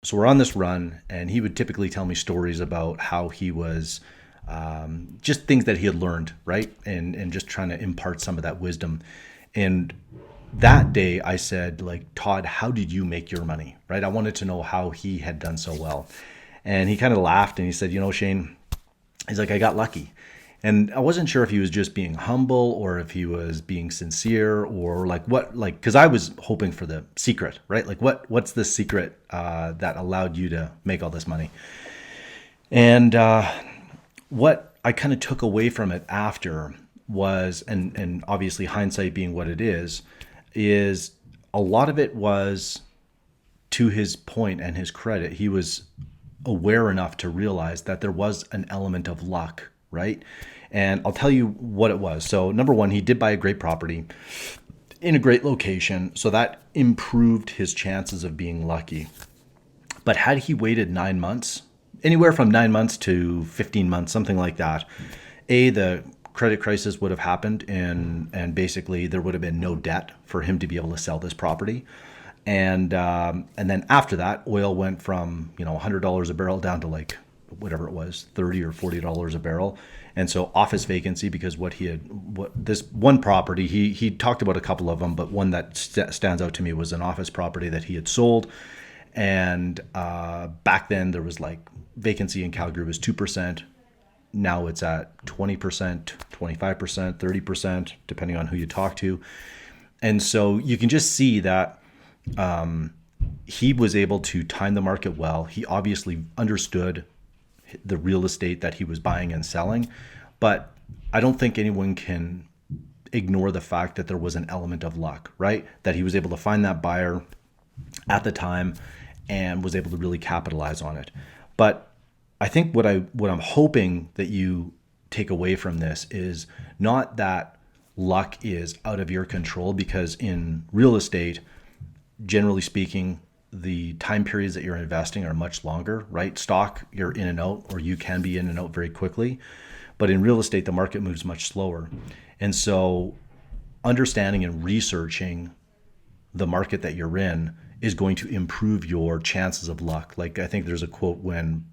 So we're on this run, and he would typically tell me stories about how he was just things that he had learned, right? And just trying to impart some of that wisdom. And that day I said, like, Todd, how did you make your money? Right? I wanted to know how he had done so well. And he kind of laughed and he said, Shane, he's like, I got lucky. And I wasn't sure if he was just being humble or if he was being sincere or like what, like, because I was hoping for the secret, right? Like, what's the secret that allowed you to make all this money? And what I kind of took away from it after was, and obviously hindsight being what it is a lot of it was, to his point and his credit, he was aware enough to realize that there was an element of luck, right? And I'll tell you what it was. So, number one, he did buy a great property in a great location. So that improved his chances of being lucky. But had he waited 9 months, anywhere from 9 months to 15 months, something like that, the credit crisis would have happened, and basically there would have been no debt for him to be able to sell this property. And then after that, oil went from $100 a barrel down to like whatever it was, $30 or $40 a barrel. And so office vacancy, because what this one property, he talked about a couple of them, but one that stands out to me was an office property that he had sold. And back then there was like vacancy in Calgary was 2%. Now it's at 20%, 25%, 30%, depending on who you talk to. And so you can just see that he was able to time the market well. He obviously understood the real estate that he was buying and selling, but I don't think anyone can ignore the fact that there was an element of luck, right? That he was able to find that buyer at the time and was able to really capitalize on it. But I think what I'm hoping that you take away from this is not that luck is out of your control, because in real estate, generally speaking, the time periods that you're investing are much longer, right? Stock, you're in and out, or you can be in and out very quickly. But in real estate, the market moves much slower. And so understanding and researching the market that you're in is going to improve your chances of luck. Like, I think there's a quote, when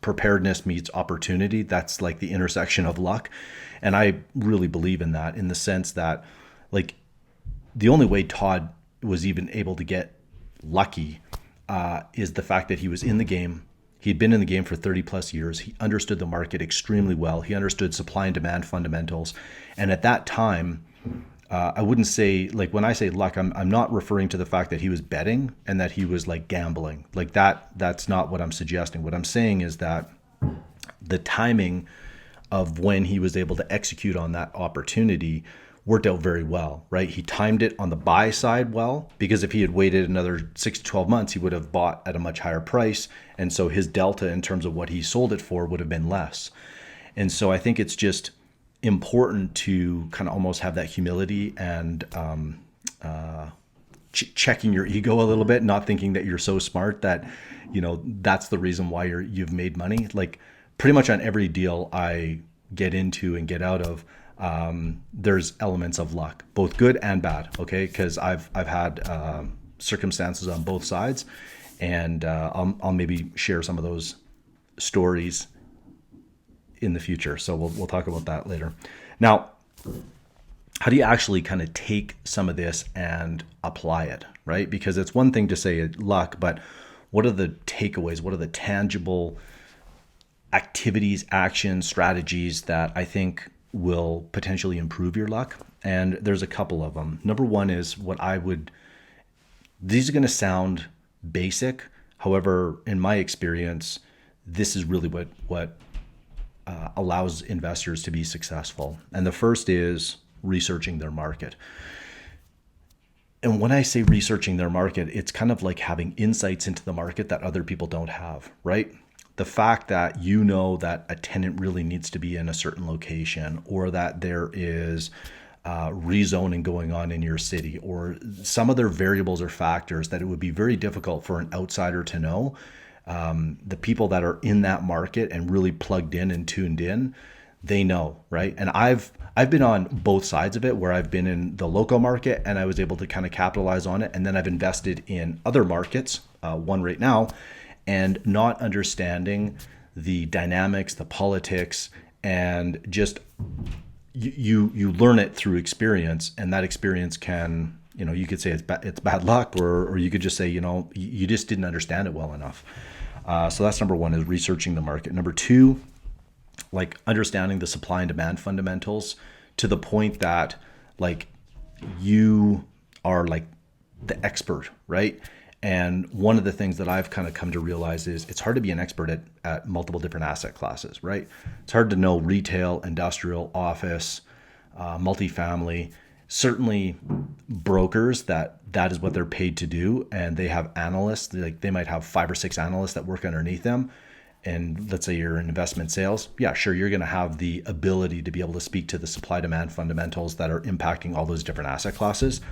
preparedness meets opportunity, that's like the intersection of luck. And I really believe in that, in the sense that, like, the only way Todd was even able to get lucky is the fact that he was in the game. He'd been in the game for 30 plus years. He understood the market extremely well. He understood supply and demand fundamentals. And at that time, I wouldn't say, like, when I say luck, I'm not referring to the fact that he was betting and that he was like gambling. Like that's not what I'm suggesting. What I'm saying is that the timing of when he was able to execute on that opportunity worked out very well, right? He timed it on the buy side well, because if he had waited another 6 to 12 months, he would have bought at a much higher price. And so his delta in terms of what he sold it for would have been less. And so I think it's just important to kind of almost have that humility and checking your ego a little bit, not thinking that you're so smart that, that's the reason why you've made money. Like, pretty much on every deal I get into and get out of, there's elements of luck, both good and bad. Okay. Cause I've had, circumstances on both sides, and, I'll maybe share some of those stories in the future. So we'll talk about that later. Now, how do you actually kind of take some of this and apply it, right? Because it's one thing to say luck, but what are the takeaways? What are the tangible activities, actions, strategies that I think will potentially improve your luck? And there's a couple of them. Number one is these are going to sound basic. However, in my experience, this is really what allows investors to be successful. And the first is researching their market. And when I say researching their market, it's kind of like having insights into the market that other people don't have, right? The fact that that a tenant really needs to be in a certain location, or that there is rezoning going on in your city, or some other variables or factors that it would be very difficult for an outsider to know. The people that are in that market and really plugged in and tuned in, they know, right? And I've been on both sides of it, where I've been in the local market and I was able to kind of capitalize on it, and then I've invested in other markets, one right now, and not understanding the dynamics, the politics, and just you learn it through experience, and that experience can, you could say it's bad luck, or you could just say, you just didn't understand it well enough. So that's number one, is researching the market. Number two, like understanding the supply and demand fundamentals to the point that like you are like the expert, right? And one of the things that I've kind of come to realize is it's hard to be an expert at multiple different asset classes, right? It's hard to know retail, industrial, office, multifamily. Certainly brokers, that is what they're paid to do, and they have analysts. Like they might have 5 or 6 analysts that work underneath them. And let's say you're in investment sales, yeah, sure, you're going to have the ability to be able to speak to the supply demand fundamentals that are impacting all those different asset classes.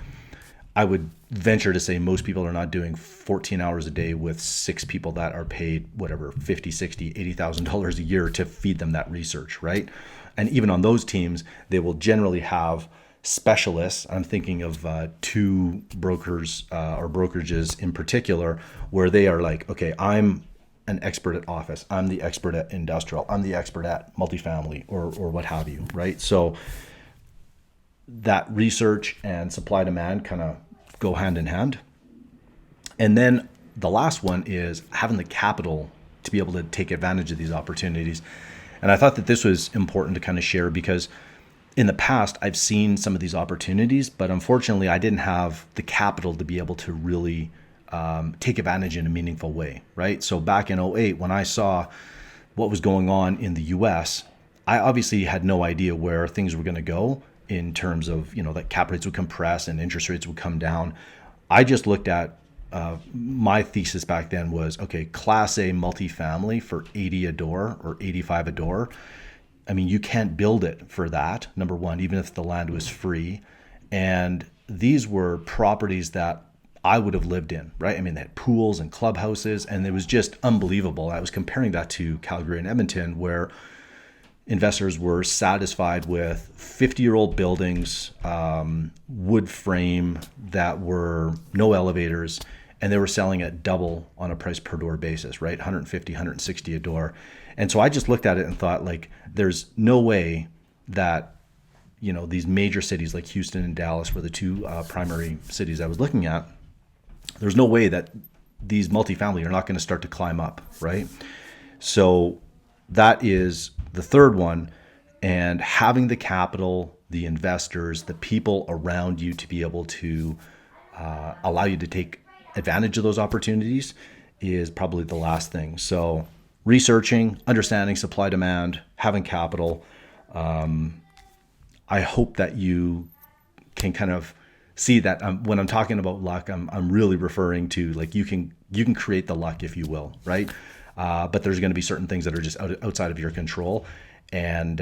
I would venture to say most people are not doing 14 hours a day with 6 people that are paid whatever, $50, $60, $80,000 a year to feed them that research, right? And even on those teams, they will generally have specialists. I'm thinking of 2 brokers or brokerages in particular, where they are like, okay, I'm an expert at office, I'm the expert at industrial, I'm the expert at multifamily, or what have you, right? So that research and supply demand kind of go hand in hand. And then the last one is having the capital to be able to take advantage of these opportunities. And I thought that this was important to kind of share, because in the past I've seen some of these opportunities, but unfortunately I didn't have the capital to be able to really take advantage in a meaningful way, right? So back in '08, when I saw what was going on in the US, I obviously had no idea where things were going to go in terms of, that cap rates would compress and interest rates would come down. I just looked at, my thesis back then was, okay, Class A multifamily for 80 a door or 85 a door. I mean, you can't build it for that, number one, even if the land was free. And these were properties that I would have lived in, right? I mean, they had pools and clubhouses, and it was just unbelievable. I was comparing that to Calgary and Edmonton, where investors were satisfied with 50-year-old buildings, wood frame, that were no elevators, and they were selling at double on a price per door basis, right? 150, 160 a door. And so I just looked at it and thought, like, there's no way that, these major cities like Houston and Dallas were the 2 primary cities I was looking at. There's no way that these multifamily are not going to start to climb up, right? So that is the third one. And having the capital, the investors, the people around you to be able to allow you to take advantage of those opportunities is probably the last thing. So researching, understanding supply demand, having capital. I hope that you can kind of see that when I'm talking about luck, I'm really referring to, like, you can create the luck, if you will, right? But there's going to be certain things that are just outside of your control. And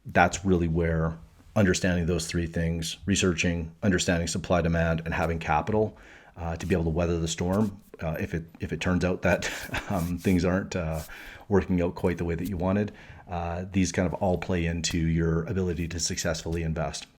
that's really where understanding those 3 things, researching, understanding supply demand, and having capital to be able to weather the storm. If it turns out that things aren't working out quite the way that you wanted, these kind of all play into your ability to successfully invest.